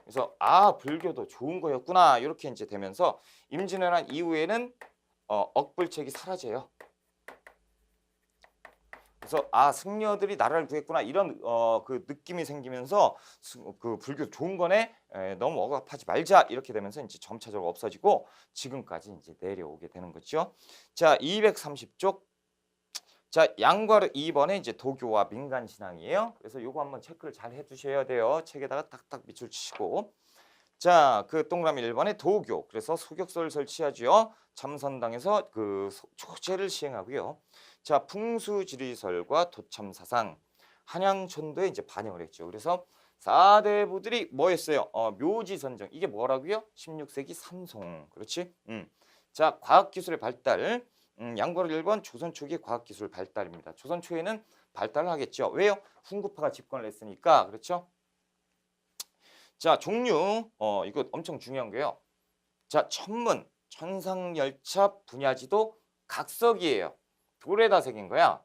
그래서 불교도 좋은 거였구나 이렇게 이제 되면서 임진왜란 이후에는 억불책이 사라져요. 그래서 승려들이 나라를 구했구나 이런 그 느낌이 생기면서 그 불교 좋은 거네, 너무 억압하지 말자 이렇게 되면서 이제 점차적으로 없어지고 지금까지 이제 내려오게 되는 거죠. 자, 230쪽. 자, 양과르 2번에 이제 도교와 민간 신앙이에요. 그래서 요거 한번 체크를 잘 해두셔야 돼요. 책에다가 딱딱 밑줄 치시고. 자, 그 동그라미 1번에 도교. 그래서 소격소를 설치하죠. 참선당에서 그 초제를 시행하고요. 자, 풍수지리설과 도참사상, 한양천도에 이제 반영을 했죠. 그래서 사대부들이 뭐 했어요? 묘지선정. 이게 뭐라고요? 16세기 삼송. 그렇지? 자, 과학기술의 발달. 양보를 1번 조선 초기 과학기술 발달입니다. 조선 초에는 발달을 하겠죠. 왜요? 훈구파가 집권을 했으니까. 그렇죠? 자, 종류. 이거 엄청 중요한 게요. 자, 천문, 천상열차 분야지도 각석이에요. 돌에다 새긴 거야.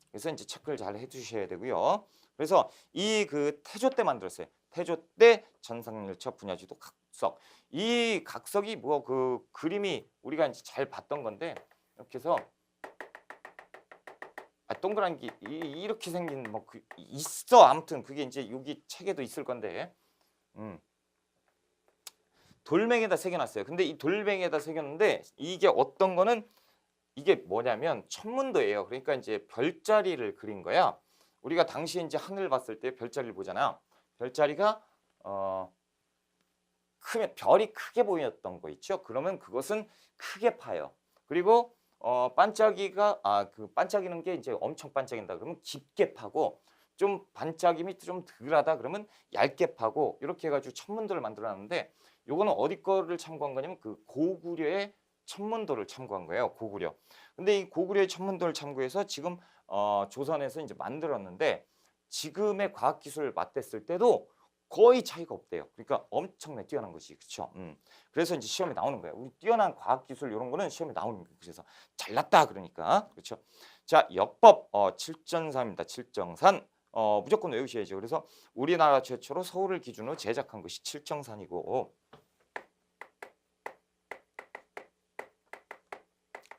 그래서 이제 체크를 잘 해주셔야 되고요. 그래서 이 그 태조 때 만들었어요. 태조 때 천상열차 분야지도 각석. 이 각석이 뭐 그 그림이 우리가 이제 잘 봤던 건데 이렇게 해서 동그란 게 이렇게 생긴 뭐 있어. 아무튼 그게 이제 여기 책에도 있을 건데. 돌멩이에다 새겨놨어요. 근데 이 돌멩이에다 새겼는데 이게 어떤 거는 이게 뭐냐면 천문도예요. 그러니까 이제 별자리를 그린 거야. 우리가 당시에 이제 하늘 봤을 때 별자리를 보잖아요. 별자리가 크면 별이 크게 보였던 거 있죠. 그러면 그것은 크게 파요. 그리고 반짝이가 그 반짝이는 게 이제 엄청 반짝인다 그러면 깊게 파고, 좀 반짝임이 좀 덜하다 그러면 얇게 파고, 이렇게 해가지고 천문도를 만들어놨는데 요거는 어디 거를 참고한 거냐면 그 고구려의 천문도를 참고한 거예요. 고구려. 근데 이 고구려의 천문도를 참고해서 지금 조선에서 이제 만들었는데 지금의 과학기술 맞댔을 때도 거의 차이가 없대요. 그러니까 엄청나게 뛰어난 것이. 그렇죠? 그래서 이제 시험에 나오는 거예요. 우리 뛰어난 과학기술 이런 거는 시험에 나오는 거예요. 그래서 잘났다 그러니까. 그렇죠? 자, 역법 칠전산입니다. 칠정산. 무조건 외우셔야죠. 그래서 우리나라 최초로 서울을 기준으로 제작한 것이 칠정산이고,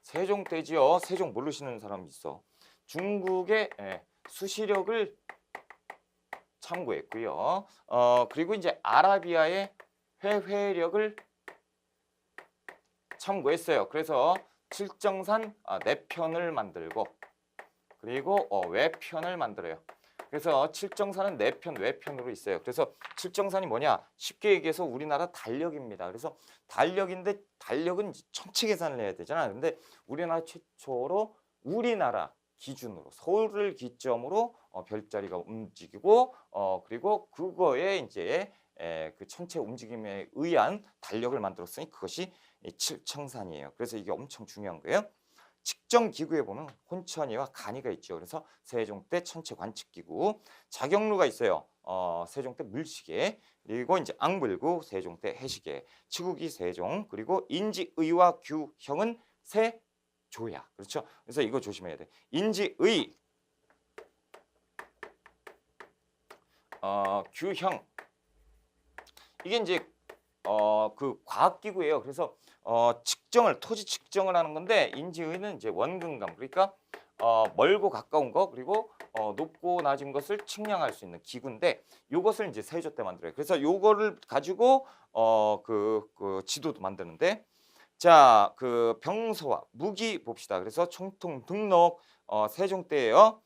세종 때지요. 세종 모르시는 사람 있어. 중국의 수시력을 참고했고요. 그리고 이제 아라비아의 회회력을 참고했어요. 그래서 칠정산 내편을 만들고, 그리고 외편을 만들어요. 그래서 칠정산은 내편, 외편으로 있어요. 그래서 칠정산이 뭐냐? 쉽게 얘기해서 우리나라 달력입니다. 그래서 달력인데 달력은 천체 계산을 해야 되잖아. 근데 우리나라 최초로 우리나라 기준으로 서울을 기점으로 별자리가 움직이고 그리고 그거에 이제 그 천체 움직임에 의한 달력을 만들었으니 그것이 칠청산이에요. 그래서 이게 엄청 중요한 거예요. 측정 기구에 보면 혼천이와 간이가 있죠. 그래서 세종 때 천체 관측 기구, 자경루가 있어요. 세종 때 물시계, 그리고 이제 앙불구 세종 때 해시계, 치국이 세종, 그리고 인지의와 규형은 세조야. 그렇죠? 그래서 이거 조심해야 돼. 인지의, 규형, 이게 이제 그 과학기구예요. 그래서 측정을 토지 측정을 하는 건데, 인지의는 이제 원근감, 그러니까 멀고 가까운 거, 그리고 높고 낮은 것을 측량할 수 있는 기구인데, 요것을 이제 세조 때 만들어요. 그래서 요거를 가지고 그 지도도 만드는데, 자, 그 병서와 무기 봅시다. 그래서 총통 등록 세종 때예요.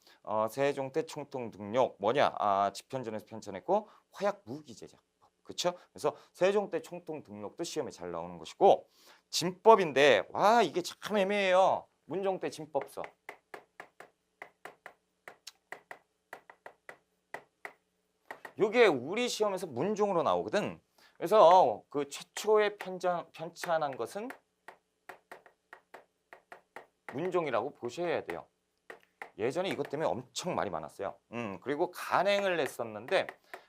세종 때 총통 등록 뭐냐? 집현전에서 편찬했고 화약 무기 제작. 그렇죠? 그래서 세종대 총통 등록도 시험에 잘 나오는 것이고 진법인데 와 이게 참 애매해요. 문종대 진법서. 요게 우리 시험에서 문종으로 나오거든. 그래서 그 최초에 편찬한 것은 문종이라고 보셔야 돼요. 예전에 이것 때문에 엄청 말이 많았어요. 그리고 간행을 냈었는데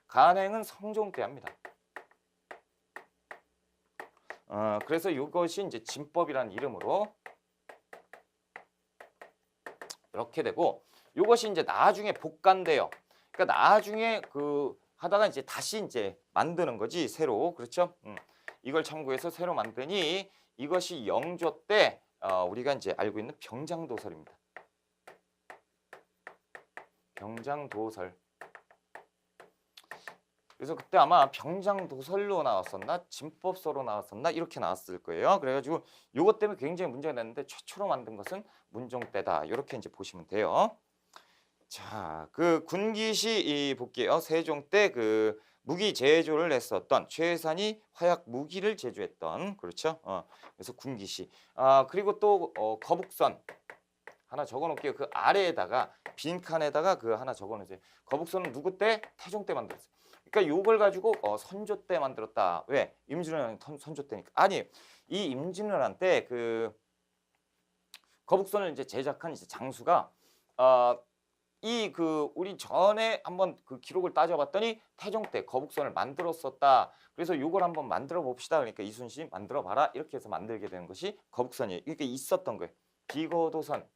간행은 성종 때 합니다. 그래서 이것이 이제 진법이라는 이름으로 이렇게 되고 이것이 이제 나중에 복간돼요. 그러니까 나중에 그 하다가 이제 다시 이제 만드는 거지 새로. 그렇죠? 이걸 참고해서 새로 만드니 이것이 영조 때 우리가 이제 알고 있는 병장도설입니다. 병장도설. 그래서 그때 아마 병장도설로 나왔었나 진법서로 나왔었나 이렇게 나왔을 거예요. 그래가지고 요것 때문에 굉장히 문제가 됐는데 최초로 만든 것은 문종 때다. 이렇게 이제 보시면 돼요. 자, 그 군기시 볼게요. 세종 때 그 무기 제조를 했었던 최산이 화약 무기를 제조했던 그렇죠. 그래서 군기시. 그리고 또 거북선 하나 적어놓을게요. 그 아래에다가 빈칸에다가 그 하나 적어놓으세요. 거북선은 누구 때? 태종 때 만들었어요. 그러니까 요걸 가지고 선조 때 만들었다. 왜? 임진왜란 선조 때니까. 아니, 이 임진왜란 때 그 거북선을 이제 제작한 이제 장수가 이 그 우리 전에 한번 그 기록을 따져봤더니 태종 때 거북선을 만들었었다. 그래서 요걸 한번 만들어 봅시다. 그러니까 이순신이 만들어 봐라. 이렇게 해서 만들게 되는 것이 거북선이에요. 이게 있었던 거예요. 비거도선.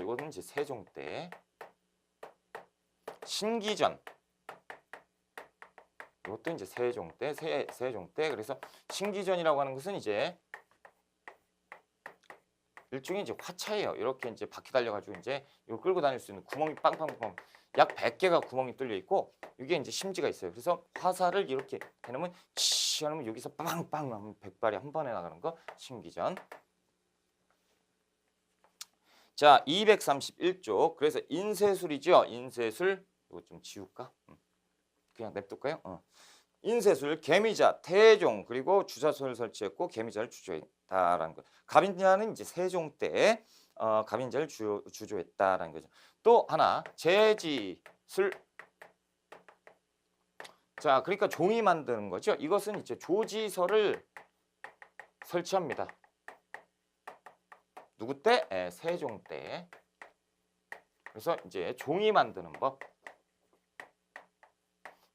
이거는 이제 세종 때. 신기전. 이것도 이제 세종 때, 세종 때. 그래서 신기전이라고 하는 것은 이제 일종의 이제 화차예요. 이렇게 이제 바퀴 달려가지고 이제 이거 끌고 다닐 수 있는 구멍이 빵빵빵 약 100개가 구멍이 뚫려 있고 이게 이제 심지가 있어요. 그래서 화살을 이렇게 해놓으면 치 하면 여기서 빵빵 하면 100발이 한 번에 나가는 거 신기전. 자, 231쪽. 그래서 인쇄술이죠. 인쇄술. 이거 좀 지울까? 그냥 냅둘까요? 인쇄술, 개미자, 태종 그리고 주자소를 설치했고 개미자를 주조했다라는 거. 가빈자는 이제 세종 때 가빈자를 주조했다라는 거죠. 또 하나 제지술. 자, 그러니까 종이 만드는 거죠. 이것은 이제 조지서를 설치합니다. 누구 때? 세종 때. 그래서 이제 종이 만드는 법.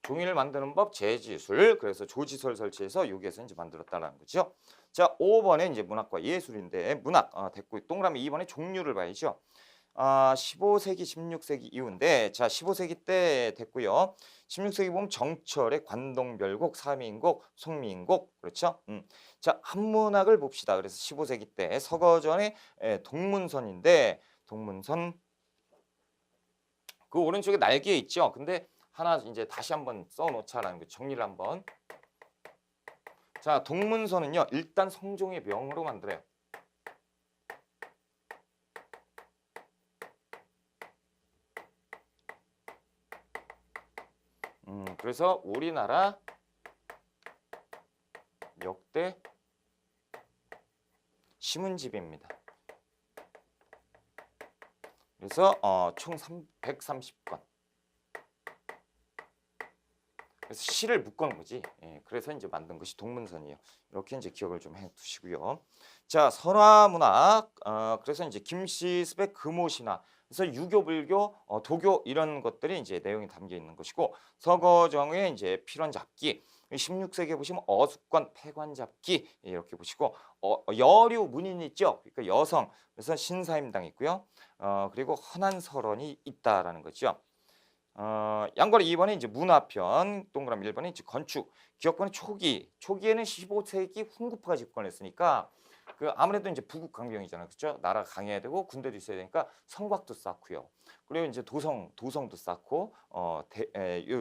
종이를 만드는 법 제지술. 그래서 조지설 설치해서 여기에서 이제 만들었다라는 거죠. 자, 5번에 이제 문학과 예술인데 문학 됐고 동그라미 2번에 종류를 봐야죠. 15세기, 16세기 이후인데 자, 15세기 때 됐고요. 16세기 보면 정철의 관동별곡, 사미인곡, 송미인곡 그렇죠? 자, 한문학을 봅시다. 그래서 15세기 때 서거전의 동문선인데 동문선 그 오른쪽에 날개 있죠. 근데 하나 이제 다시 한번 써놓자라는 거 정리를 한번. 자, 동문서는요 일단 성종의 명으로 만들어요. 그래서 우리나라 역대 시문집입니다. 그래서 총 130권. 그래서 시를 묶어놓은 거지. 그래서 이제 만든 것이 동문선이에요. 이렇게 이제 기억을 좀 해두시고요. 자, 선화문학. 그래서 이제 김씨, 스백, 금오신화. 그래서 유교, 불교, 도교 이런 것들이 이제 내용이 담겨 있는 것이고 서거정의 이제 필원잡기. 16세기에 보시면 어숙권, 폐관잡기 이렇게 보시고 여류 문인 있죠. 그러니까 여성. 그래서 신사임당 있고요. 그리고 헌안설원이 있다라는 거죠. 양거리 2번에 이제 문화편, 동그라미 1번에 이제 건축, 기업권의 초기에는 15세기 훈구파가 집권했으니까 그 아무래도 이제 부국 강병이잖아요, 그렇죠? 나라가 강해야 되고 군대도 있어야 되니까 성곽도 쌓고요. 그리고 이제 도성도 쌓고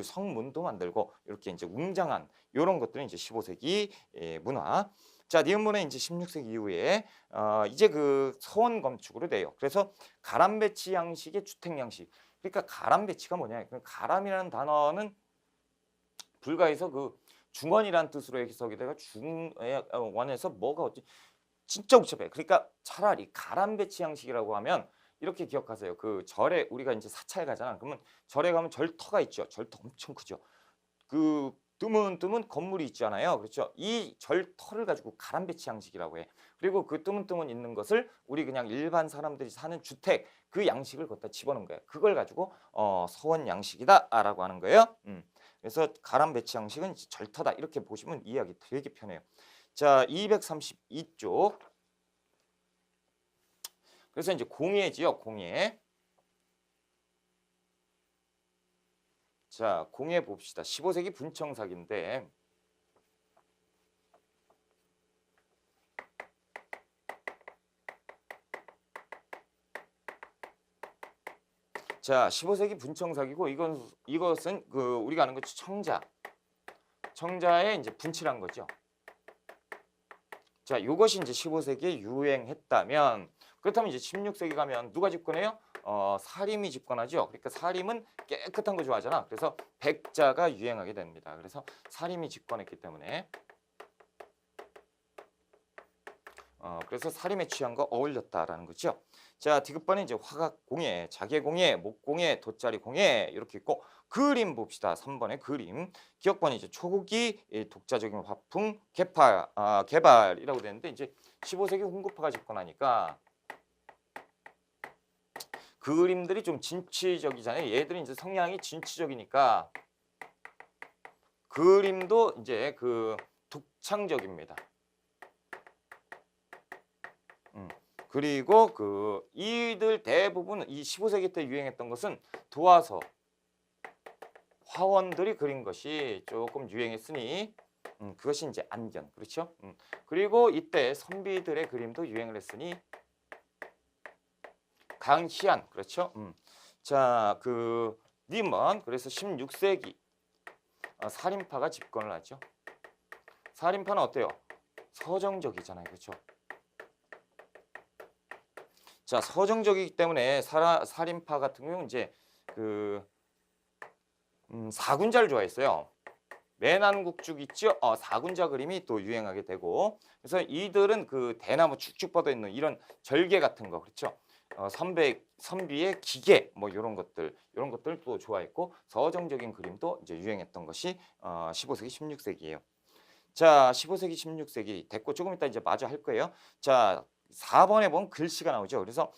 성문도 만들고 이렇게 이제 웅장한 이런 것들은 이제 15세기 문화. 자, 니은문은 이제 16세기 이후에 이제 그 서원 건축으로 돼요. 그래서 가람 배치 양식의 주택 양식. 그러니까 가람 배치가 뭐냐? 가람이라는 단어는 불가에서 그 중원이란 뜻으로 해석이 돼가 중원에서 뭐가 어찌 진짜 복잡해. 그러니까 차라리 가람 배치 양식이라고 하면 이렇게 기억하세요. 그 절에 우리가 이제 사찰 가잖아. 그러면 절에 가면 절터가 있죠. 절터 엄청 크죠. 그 뜨문뜨문 건물이 있잖아요. 그렇죠? 이 절터를 가지고 가람 배치 양식이라고 해. 그리고 그 뜨문뜨문 있는 것을 우리 그냥 일반 사람들이 사는 주택 그 양식을 갖다 집어넣은 거예요. 그걸 가지고 서원 양식이다라고 하는 거예요. 그래서 가람 배치 양식은 절터다 이렇게 보시면 이해하기 되게 편해요. 자, 232쪽. 그래서 이제 공예지요, 공예. 자, 공예 봅시다. 15세기 분청사기인데 자, 15세기 분청사기고 이것은 그 우리가 아는 거 청자. 청자의 이제 분칠한 거죠. 자, 이것이 이제 15세기에 유행했다면 그렇다면 이제 16세기 가면 누가 집권해요? 사림이 집권하죠. 그러니까 사림은 깨끗한 거 좋아하잖아. 그래서 백자가 유행하게 됩니다. 그래서 사림이 집권했기 때문에 그래서 사림에 취한 거 어울렸다라는 거죠. 자, 디귿번에 이제 화각 공예, 자개 공예, 목 공예, 돗자리 공예 이렇게 있고 그림 봅시다. 3번에 그림. 기억번이 이제 초기 독자적인 화풍 개발이라고 되는데 이제 15세기 홍구파가 집권하니까 그림들이 좀 진취적이잖아요. 얘들은 이제 성향이 진취적이니까 그림도 이제 그 독창적입니다. 그리고 그 이들 대부분 이 15세기 때 유행했던 것은 도화서 화원들이 그린 것이 조금 유행했으니 그것이 이제 안견 그렇죠? 그리고 이때 선비들의 그림도 유행을 했으니 강희안 그렇죠? 자, 그 님은 그래서 16세기 살인파가 집권을 하죠. 살인파는 어때요? 서정적이잖아요, 그렇죠? 자, 서정적이기 때문에 살인파 같은 경우는 이제 그 사군자를 좋아했어요. 매난국죽 있죠? 사군자 그림이 또 유행하게 되고 그래서 이들은 그 대나무 축축 뻗어 있는 이런 절개 같은 거 그렇죠? 선비의 기계 뭐 이런 것들 또 좋아했고 서정적인 그림도 이제 유행했던 것이 15세기 16세기예요. 자, 15세기 16세기 됐고 조금 이따 이제 마저 할 거예요. 자, 4번에 보면 글씨가 나오죠. 그래서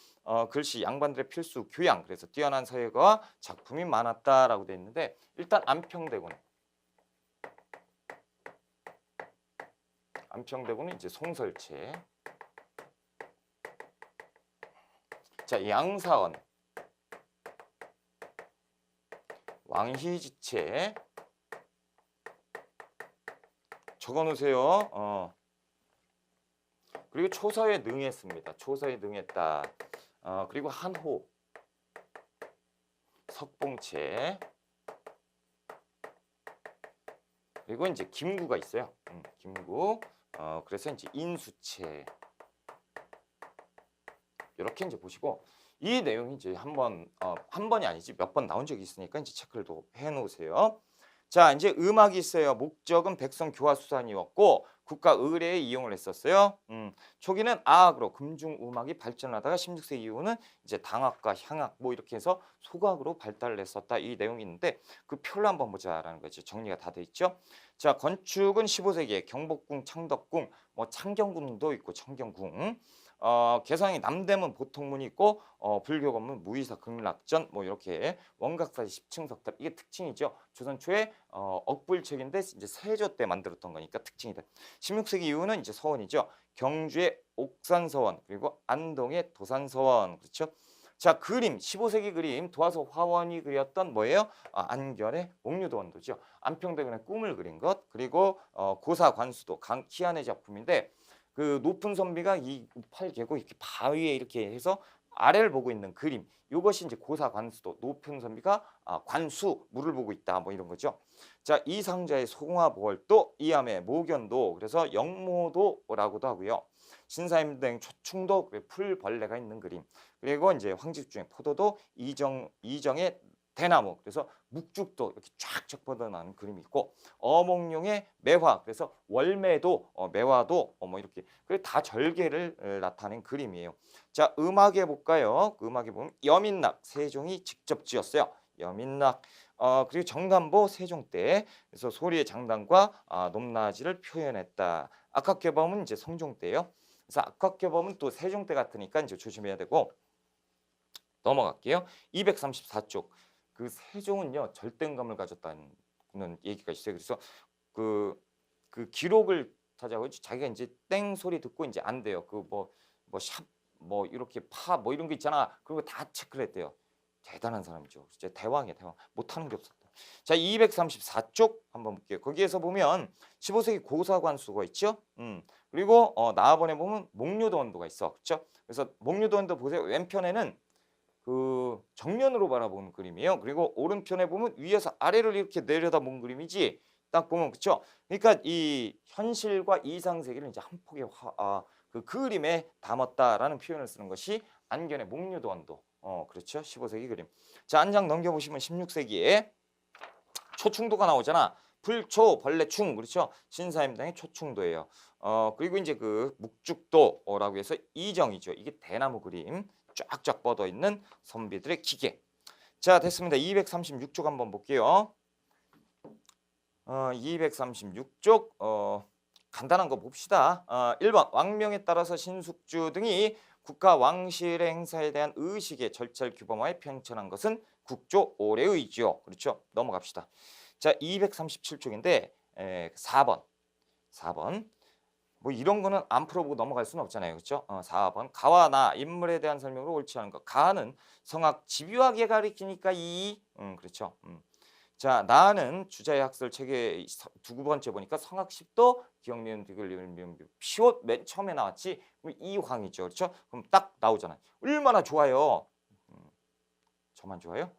글씨 양반들의 필수 교양 그래서 뛰어난 서예가 작품이 많았다라고 돼 있는데 일단 안평대군은 이제 송설체. 자, 양사원 왕희지체 적어놓으세요. 그리고 초서에 능했습니다. 초서에 능했다. 그리고 한호, 석봉채, 그리고 이제 김구가 있어요. 김구. 그래서 이제 인수채. 이렇게 이제 보시고 이 내용이 이제 한 번이 아니지 몇 번 나온 적이 있으니까 이제 체크를 또 해놓으세요. 자, 이제 음악이 있어요. 목적은 백성 교화 수단이었고 국가 의례에 이용을 했었어요. 초기는 악으로 금중 음악이 발전하다가 16세기 이후는 이제 당악과 향악 뭐 이렇게 해서 소각으로 발달을 했었다 이 내용이 있는데 그 표를 한번 보자라는 거죠. 정리가 다 돼 있죠. 자, 건축은 15세기에 경복궁, 창덕궁, 뭐 창경궁도 있고 청경궁. 개성이 남대문 보통문이 있고 불교 건물 무의사 극락전 뭐 이렇게 원각사지 10층 석탑 이게 특징이죠. 조선 초에 억불책인데 이제 세조 때 만들었던 거니까 특징이다. 16세기 이후는 이제 서원이죠. 경주의 옥산서원 그리고 안동의 도산서원 그렇죠. 자, 그림 15세기 그림 도화서 화원이 그렸던 뭐예요? 안견의 옥류도원도죠. 안평대군의 꿈을 그린 것 그리고 고사관수도 강희안의 작품인데 그 높은 선비가 이 팔개고 이렇게 바위에 이렇게 해서 아래를 보고 있는 그림 이것이 이제 고사관수도 높은 선비가 관수 물을 보고 있다 뭐 이런 거죠. 자, 이상자의 송화보월도 이암의 모견도 그래서 영모도라고도 하고요. 신사임당 초충도 풀벌레가 있는 그림 그리고 이제 황집중의 포도도 이정의 대나무, 그래서 묵죽도 이렇게 쫙쫙 뻗어나는 그림이 있고, 어몽룡의 매화, 그래서 월매도 매화도 뭐 이렇게 다 절개를 나타낸 그림이에요. 자, 음악에 볼까요? 음악에 보면 여민락 세종이 직접 지었어요. 여민락. 그리고 정간보 세종 때, 그래서 소리의 장단과 높낮이를 표현했다. 악학개범은 이제 성종 때예요. 그래서 악학개범은 또 세종 때 같으니까 이제 조심해야 되고, 넘어갈게요. 234쪽. 그 세종은요 절대음감을 가졌다는 얘기가 있어요. 그래서 그 기록을 찾아고 자기가 이제 땡 소리 듣고 이제 안 돼요. 그 뭐 샵 뭐 이렇게 파 뭐 이런 거 있잖아. 그리고 다 체크를 했대요. 대단한 사람이죠. 진짜 대왕이야, 대왕. 못하는 게 없었다. 자, 234쪽 한번 볼게요. 거기에서 보면 15세기 고사관수가 있죠. 그리고 나와번에 보면 목류도원도가 있어. 그렇죠? 그래서 목류도원도 보세요. 왼편에는 그 정면으로 바라보는 그림이에요. 그리고 오른편에 보면 위에서 아래를 이렇게 내려다본 그림이지. 딱 보면 그렇죠. 그러니까 이 현실과 이상 세계를 이제 한 폭의 그 그림에 담았다라는 표현을 쓰는 것이 안견의 목류도원도. 그렇죠. 15세기 그림. 자, 한 장 넘겨보시면 16세기에 초충도가 나오잖아. 불초 벌레충, 그렇죠. 신사임당의 초충도예요. 그리고 이제 그 묵죽도라고 해서 이정이죠. 이게 대나무 그림. 쫙쫙 뻗어 있는 선비들의 기계. 자, 됐습니다. 236쪽 한번 볼게요. 236쪽 간단한 거 봅시다. 1번 왕명에 따라서 신숙주 등이 국가 왕실의 행사에 대한 의식의 절차를 규범하에 편찬한 것은 국조 올해의지요. 그렇죠. 넘어갑시다. 자, 237쪽인데 4번. 뭐 이런 거는 안 풀어보고 넘어갈 수는 없잖아요. 그렇죠? 4번. 가와 나 인물에 대한 설명으로 옳지 않은 것. 가는 성악 집요하게 가리키니까 그렇죠. 자, 나는 주자의 학설 책의 두 번째 보니까 성악 10도 기억니은 디귿 피옷 맨 처음에 나왔지. 그럼 이황이죠. 그렇죠? 그럼 딱 나오잖아요. 얼마나 좋아요. 저만 좋아요?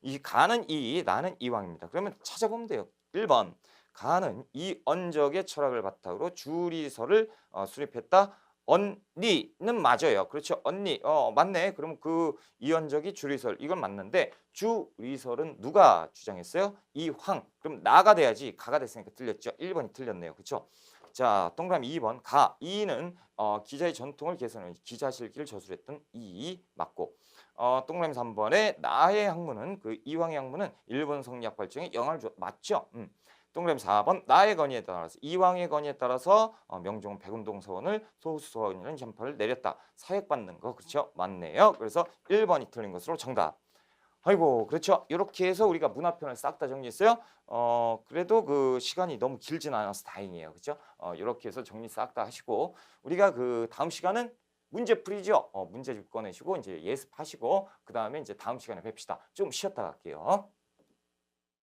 이 가는 나는 이황입니다. 그러면 찾아보면 돼요. 1번. 가는 이 언적의 철학을 바탕으로 주리설을 수립했다. 언니는 맞아요. 그렇죠. 언니. 맞네. 그럼 그 이언적이 주리설 이건 맞는데 주리설은 누가 주장했어요? 이황. 그럼 나가 돼야지. 가가 됐으니까 틀렸죠. 1번이 틀렸네요. 그렇죠. 자, 동그라미 2번. 가. 이는 기자의 전통을 개선해 기자실기를 저술했던 이 맞고. 동그라미 3번에 나의 학문은 그 이황의 학문은 일본 성리학 발전에 영향을 맞죠. 동그라미 4번 나의 건의에 따라서 이황의 건의에 따라서 명종은 백운동 서원을 소수서원이라는 전파를 내렸다. 사역받는 거 그렇죠? 맞네요. 그래서 1번이 틀린 것으로 정답. 아이고 그렇죠. 이렇게 해서 우리가 문화편을 싹 다 정리했어요. 그래도 그 시간이 너무 길진 않아서 다행이에요. 그렇죠? 이렇게 해서 정리 싹 다 하시고 우리가 그 다음 시간은 문제풀이죠. 문제집 꺼내시고 이제 예습하시고 그 다음에 이제 다음 시간에 뵙시다. 좀 쉬었다 갈게요.